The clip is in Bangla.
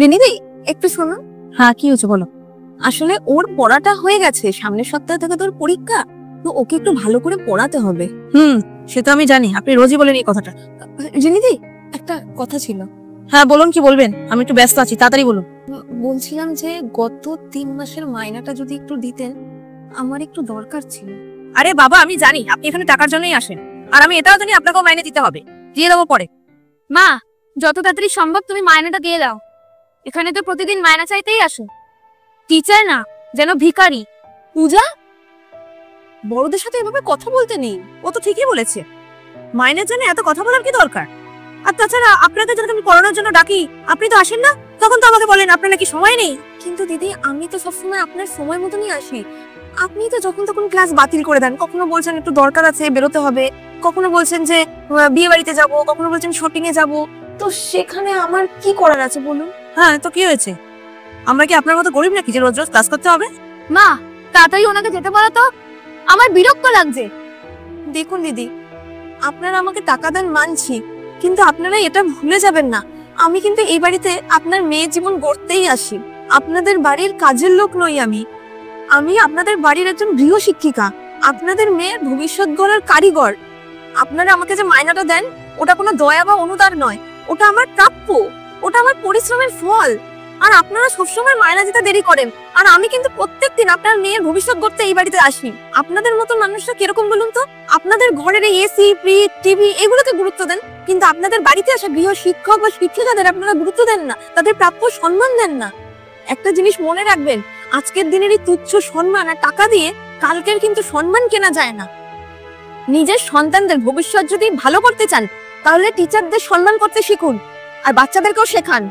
রিনিদি একটু শোনো। হ্যাঁ, কি হয়েছে বলো। আসলে ওর পড়াটা হয়ে গেছে, সামনের সপ্তাহ থেকে তোর পরীক্ষা, তো ওকে একটু ভালো করে পড়াতে হবে। সে তো আমি জানি, আপনি রোজই বলেন এই কথাটা। রিনিদি একটা কথা ছিল। হ্যাঁ বলুন, কি বলবেন? আমি একটু ব্যস্ত আছি, তাড়াতাড়ি বলুন। বলছিলাম যে গত 3 মাসের মাইনাটা যদি একটু দিতেন, আমার একটু দরকার ছিল। আরে বাবা, আমি জানি আপনি এখানে টাকার জন্যই আসেন, আর আমি এটাও জানি আপনাকেও মাইনে দিতে হবে, দিয়ে দেবো পরে। মা, যত তাড়াতাড়ি সম্ভব তুমি মাইনাটা দিয়ে দাও। এখানে তো প্রতিদিন মাইনা চাইতেই আসো, টিচার না যেন ভিখারি। পূজা, বড়দের সাথে এভাবে কথা বলতে নেই। ও তো ঠিকই বলেছে, মাইনের জন্য এত কথা বলার কি দরকার? আর তাছাড়া আপনাদের যখন আমি পড়ানোর জন্য ডাকি, আপনি তো আসেন না, তখন তো আমাকে বলেন আপনার নাকি সময় নেই। কিন্তু দিদি, আমি তো সবসময় আপনার সময় মতনই আসি। আপনি তো যখন তখন ক্লাস বাতিল করে দেন। কখনো বলছেন একটু দরকার আছে, বেরোতে হবে, কখনো বলছেন যে বিয়ে বাড়িতে যাব, কখনো বলছেন শপিং এ যাব। তো সেখানে আমার কি করার আছে বলুন? হ্যাঁ, তো কি হয়েছে? আমরা কি আপনার মতো গরিব নাকি যে রোজ রোজ ক্লাস করতে হবে? মা, তাড়াতাড়ি ওনাকে যেতে বলো তো, আমার বিরক্ত লাগছে। দেখুন দিদি, আপনারা আমাকে টাকা দেন মানছি, কিন্তু আপনারা এটা ভুলে যাবেন না, আমি কিন্তু এই বাড়িতে আপনার মেয়ের জীবন গড়তেই আসি। আপনাদের বাড়ির কাজের লোক নই আমি। আমি আপনাদের বাড়ির একজন গৃহ শিক্ষিকা, আপনাদের মেয়ের ভবিষ্যৎ গড়ার কারিগর। আপনারা আমাকে যে মাইনাটা দেন, ওটা কোনো দয়া বা অনুদান নয়, ওটা আমার প্রাপ্য, ওটা আমার পরিশ্রমের ফল। আর আপনারা সবসময় মাইনা দিতে দেরি করেন, আর আমি কিন্তু প্রত্যেকদিন আপনার মেয়ের ভবিষ্যৎ গড়তে এই বাড়িতে আসি। আপনাদের মতো মানুষরা কিরকম বলুন তো? আপনাদের ঘরের এই এসি, ফ্রিজ, টিভি এগুলোকে গুরুত্ব দেন, কিন্তু আপনাদের বাড়িতে আসা গৃহ শিক্ষক বা শিক্ষিকাদের আপনারা গুরুত্ব দেন না, তাদের প্রাপ্য সম্মান দেন না। একটা জিনিস মনে রাখবেন, আজকের দিনের এই তুচ্ছ সম্মান আর টাকা দিয়ে কালকের কিন্তু সম্মান কেনা যায় না। নিজের সন্তানদের ভবিষ্যৎ যদি ভালো করতে চান, তাহলে টিচারদের সম্মান করতে শিখুন, আর বাচ্চাদেরকেও শেখান।